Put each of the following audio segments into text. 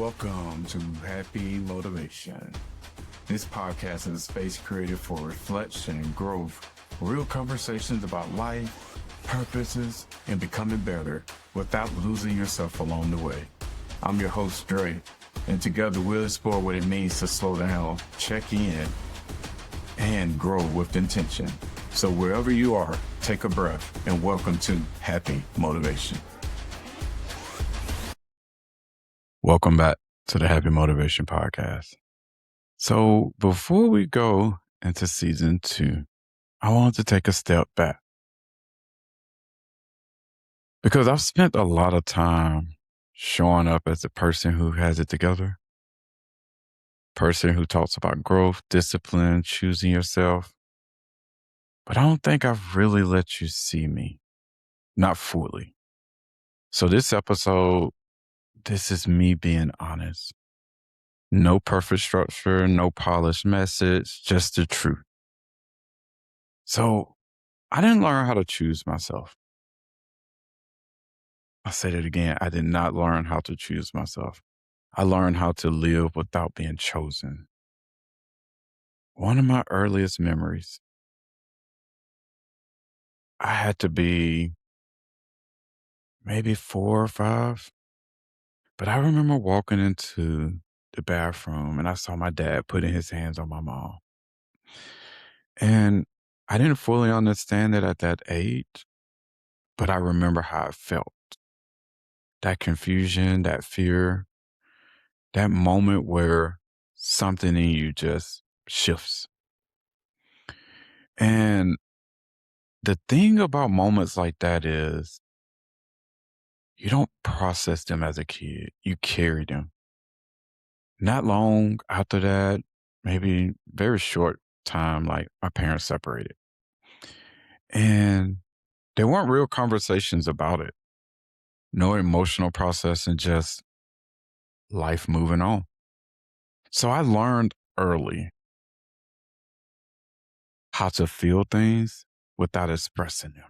Welcome to Happy Motivation. This podcast is a space created for reflection and growth, real conversations about life, purposes, and becoming better without losing yourself along the way. I'm your host, Dre, and together we'll explore what it means to slow down, check in, and grow with intention. So wherever you are, take a breath and welcome to Happy Motivation. Welcome back to the Happy Motivation Podcast. So before we go into season 2, I wanted to take a step back because I've spent a lot of time showing up as a person who has it together, person who talks about growth, discipline, choosing yourself. But I don't think I've really let you see me, not fully. So this episode, this is me being honest. No perfect structure, no polished message, just the truth. So I didn't learn how to choose myself. I'll say that again. I did not learn how to choose myself. I learned how to live without being chosen. One of my earliest memories, I had to be maybe 4 or 5, but I remember walking into the bathroom and I saw my dad putting his hands on my mom. And I didn't fully understand it at that age, but I remember how it felt. That confusion, that fear, that moment where something in you just shifts. And the thing about moments like that is you don't process them as a kid, you carry them. Not long after that, maybe very short time, like my parents separated. And there weren't real conversations about it. No emotional processing, just life moving on. So I learned early how to feel things without expressing them.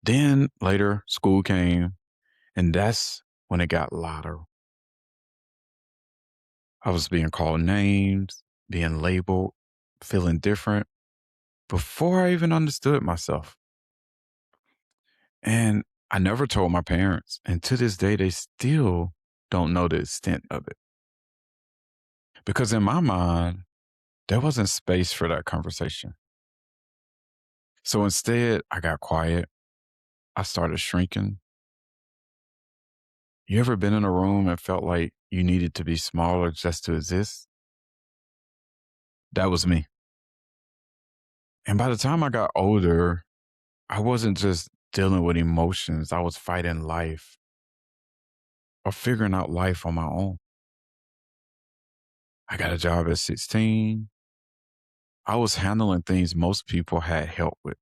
Then later, school came, and that's when it got louder. I was being called names, being labeled, feeling different before I even understood myself. And I never told my parents. And to this day, they still don't know the extent of it. Because in my mind, there wasn't space for that conversation. So instead, I got quiet. I started shrinking. You ever been in a room and felt like you needed to be smaller just to exist? That was me. And by the time I got older, I wasn't just dealing with emotions. I was fighting life or figuring out life on my own. I got a job at 16. I was handling things most people had help with,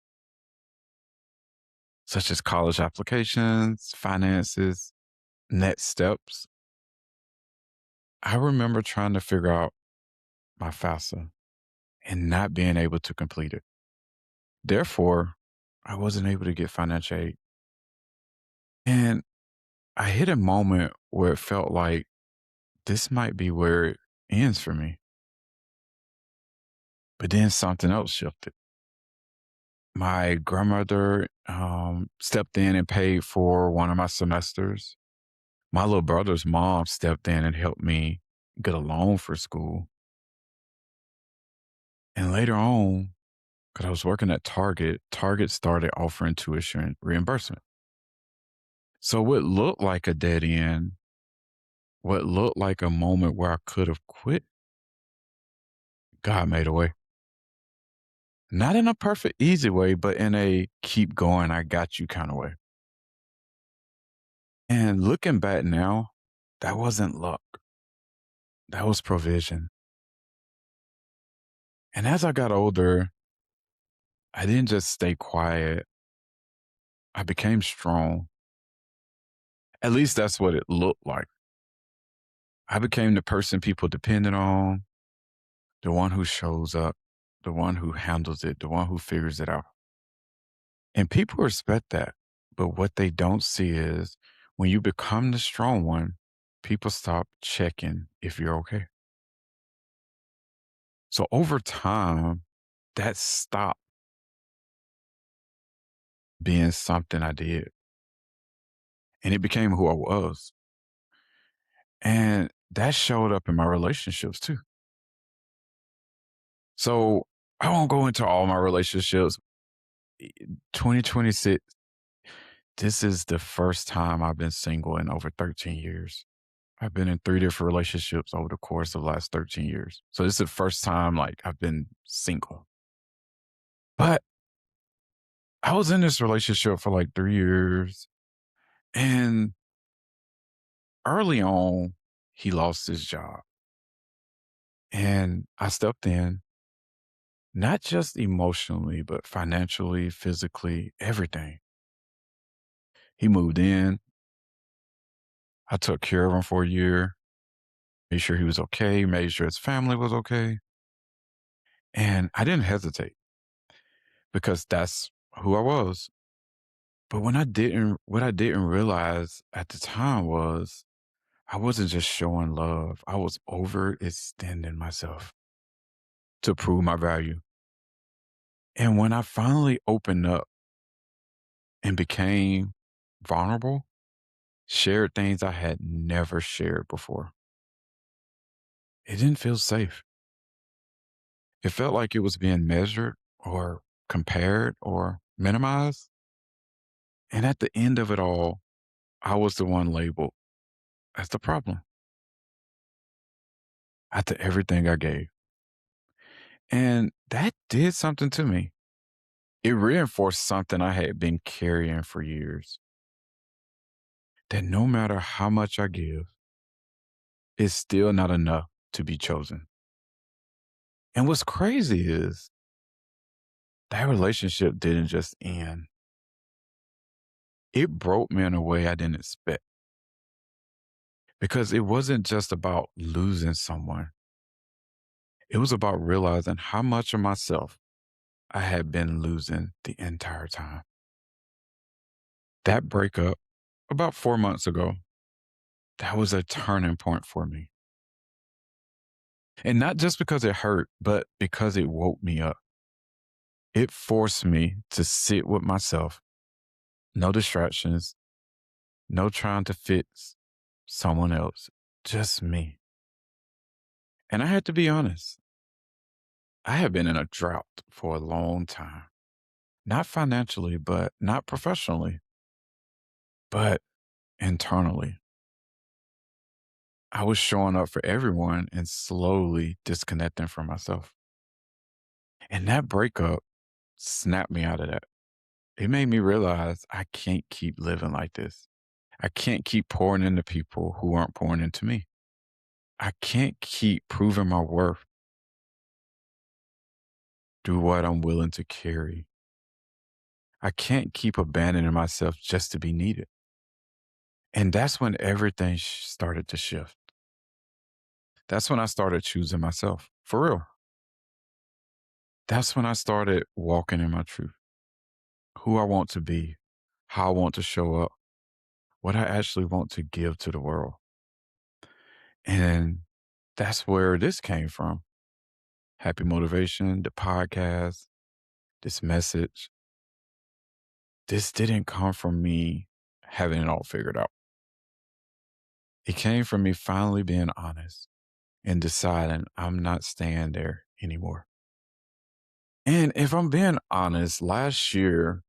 such as college applications, finances, next steps. I remember trying to figure out my FAFSA and not being able to complete it. Therefore, I wasn't able to get financial aid. And I hit a moment where it felt like this might be where it ends for me. But then something else shifted. My grandmother stepped in and paid for one of my semesters. My little brother's mom stepped in and helped me get a loan for school. And later on, because I was working at Target, Target started offering tuition reimbursement. So what looked like a dead end, what looked like a moment where I could have quit, God made a way. Not in a perfect, easy way, but in a keep going, I got you kind of way. And looking back now, that wasn't luck. That was provision. And as I got older, I didn't just stay quiet. I became strong. At least that's what it looked like. I became the person people depended on, the one who shows up, the one who handles it, the one who figures it out. And people respect that. But what they don't see is when you become the strong one, people stop checking if you're okay. So over time, that stopped being something I did and it became who I was. And that showed up in my relationships too. So I won't go into all my relationships. 2026, this is the first time I've been single in over 13 years. I've been in 3 different relationships over the course of the last 13 years. So this is the first time like I've been single. But I was in this relationship for like 3 years and early on he lost his job and I stepped in, not just emotionally, but financially, physically, everything. He moved in. I took care of him for a year, made sure he was okay, made sure his family was okay. And I didn't hesitate because that's who I was. But what I didn't realize at the time was I wasn't just showing love. I was overextending myself to prove my value. And when I finally opened up and became vulnerable, shared things I had never shared before, it didn't feel safe. It felt like it was being measured or compared or minimized. And at the end of it all, I was the one labeled as the problem after everything I gave. And that did something to me. It reinforced something I had been carrying for years, that no matter how much I give, it's still not enough to be chosen. And what's crazy is that relationship didn't just end. It broke me in a way I didn't expect because it wasn't just about losing someone. It was about realizing how much of myself I had been losing the entire time. That breakup about 4 months ago, that was a turning point for me. And not just because it hurt, but because it woke me up. It forced me to sit with myself, no distractions, no trying to fix someone else, just me. And I had to be honest, I had been in a drought for a long time, not financially, but not professionally, but internally. I was showing up for everyone and slowly disconnecting from myself. And that breakup snapped me out of that. It made me realize I can't keep living like this. I can't keep pouring into people who aren't pouring into me. I can't keep proving my worth through what I'm willing to carry. I can't keep abandoning myself just to be needed. And that's when everything started to shift. That's when I started choosing myself for real. That's when I started walking in my truth, who I want to be, how I want to show up, what I actually want to give to the world. And that's where this came from. Happy Motivation, the podcast, this message. This didn't come from me having it all figured out. It came from me finally being honest and deciding I'm not staying there anymore. And if I'm being honest, last year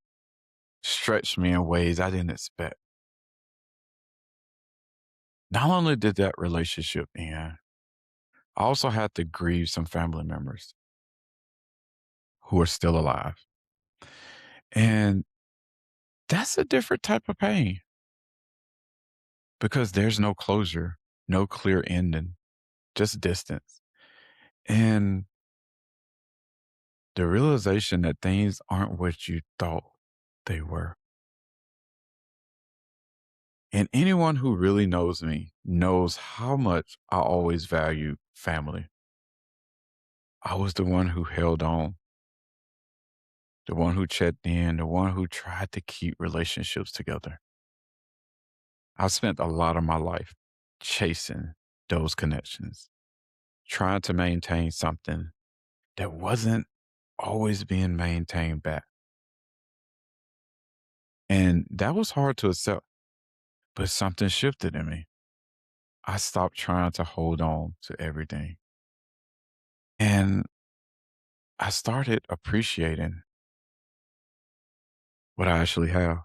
stretched me in ways I didn't expect. Not only did that relationship end, I also had to grieve some family members who are still alive. And that's a different type of pain because there's no closure, no clear ending, just distance. And the realization that things aren't what you thought they were. And anyone who really knows me knows how much I always value family. I was the one who held on, the one who checked in, the one who tried to keep relationships together. I spent a lot of my life chasing those connections, trying to maintain something that wasn't always being maintained back. And that was hard to accept, but something shifted in me. I stopped trying to hold on to everything. And I started appreciating what I actually have,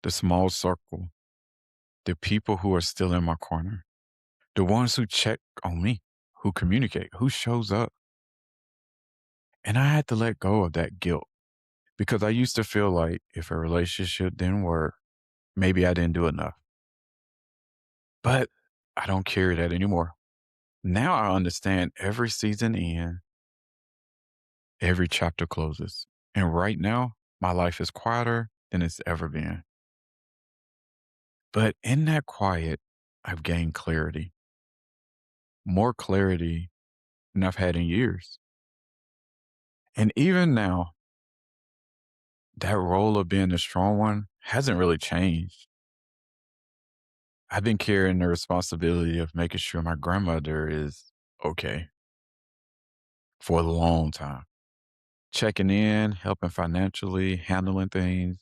the small circle, the people who are still in my corner, the ones who check on me, who communicate, who shows up. And I had to let go of that guilt because I used to feel like if a relationship didn't work, maybe I didn't do enough. But I don't carry that anymore. Now I understand every season ends, every chapter closes. And right now, my life is quieter than it's ever been. But in that quiet, I've gained clarity, more clarity than I've had in years. And even now, that role of being the strong one hasn't really changed. I've been carrying the responsibility of making sure my grandmother is okay for a long time. Checking in, helping financially, handling things,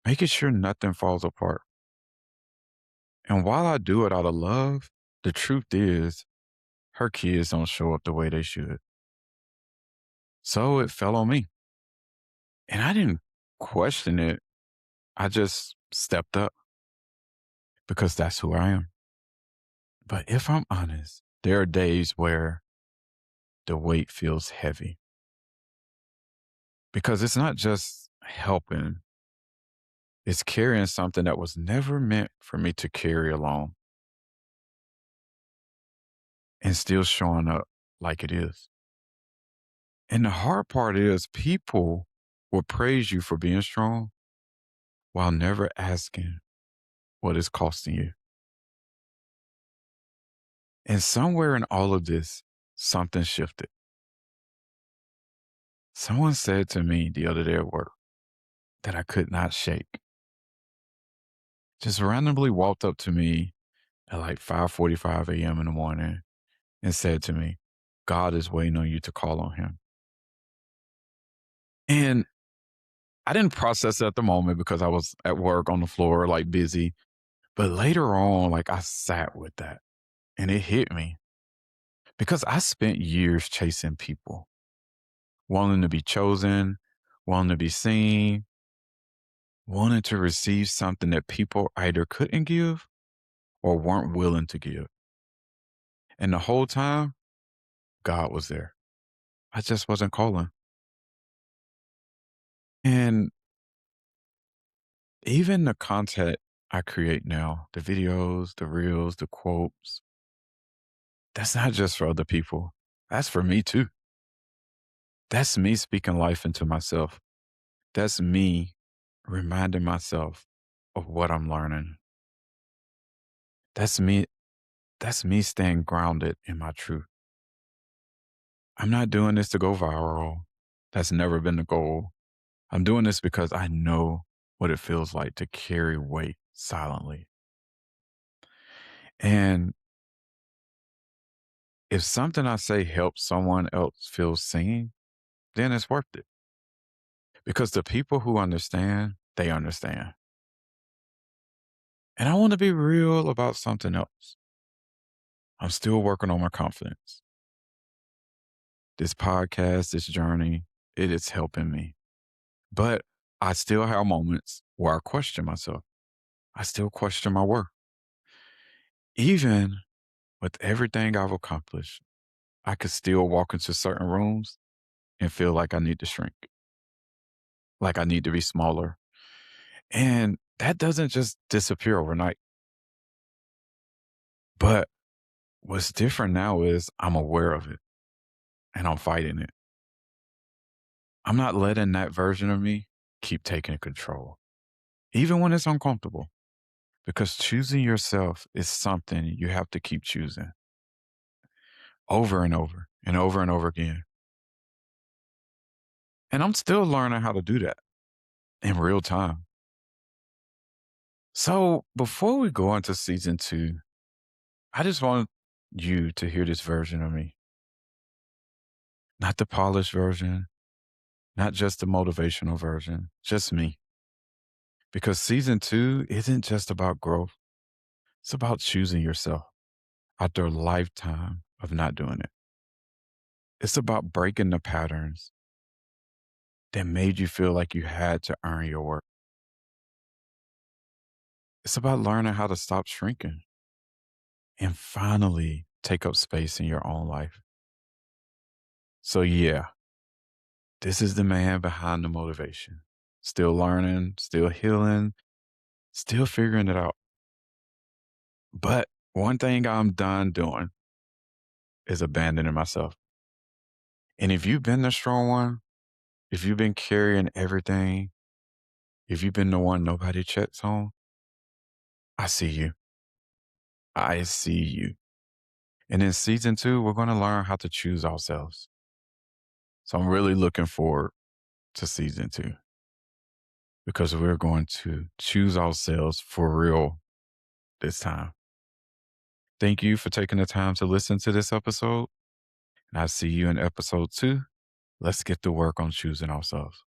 making sure nothing falls apart. And while I do it out of love, the truth is her kids don't show up the way they should. So it fell on me. And I didn't question it. I just stepped up because that's who I am. But if I'm honest, there are days where the weight feels heavy because it's not just helping, it's carrying something that was never meant for me to carry alone and still showing up like it is. And the hard part is people will praise you for being strong while never asking what it's costing you. And somewhere in all of this, something shifted. Someone said to me the other day at work that I could not shake. Just randomly walked up to me at like 5:45 a.m. in the morning and said to me, God is waiting on you to call on him. And I didn't process it at the moment because I was at work on the floor, like busy. But later on, like I sat with that and it hit me because I spent years chasing people, wanting to be chosen, wanting to be seen, wanting to receive something that people either couldn't give or weren't willing to give. And the whole time, God was there. I just wasn't calling. And even the content I create now, the videos, the reels, the quotes, that's not just for other people. That's for me too. That's me speaking life into myself. That's me reminding myself of what I'm learning. That's me. That's me staying grounded in my truth. I'm not doing this to go viral. That's never been the goal. I'm doing this because I know what it feels like to carry weight silently. And if something I say helps someone else feel seen, then it's worth it. Because the people who understand, they understand. And I want to be real about something else. I'm still working on my confidence. This podcast, this journey, it is helping me. But I still have moments where I question myself. I still question my worth. Even with everything I've accomplished, I could still walk into certain rooms and feel like I need to shrink, like I need to be smaller. And that doesn't just disappear overnight. But what's different now is I'm aware of it and I'm fighting it. I'm not letting that version of me keep taking control, even when it's uncomfortable, because choosing yourself is something you have to keep choosing over and over and over and over again. And I'm still learning how to do that in real time. So before we go into season two, I just want you to hear this version of me, not the polished version, not just the motivational version, just me. Because season two isn't just about growth, it's about choosing yourself after a lifetime of not doing it. It's about breaking the patterns that made you feel like you had to earn your worth. It's about learning how to stop shrinking and finally take up space in your own life. So, yeah, this is the man behind the motivation. Still learning, still healing, still figuring it out. But one thing I'm done doing is abandoning myself. And if you've been the strong one, if you've been carrying everything, if you've been the one nobody checks on, I see you. I see you. And in season two, we're going to learn how to choose ourselves. So I'm really looking forward to season two because we're going to choose ourselves for real this time. Thank you for taking the time to listen to this episode. And I'll see you in episode two. Let's get to work on choosing ourselves.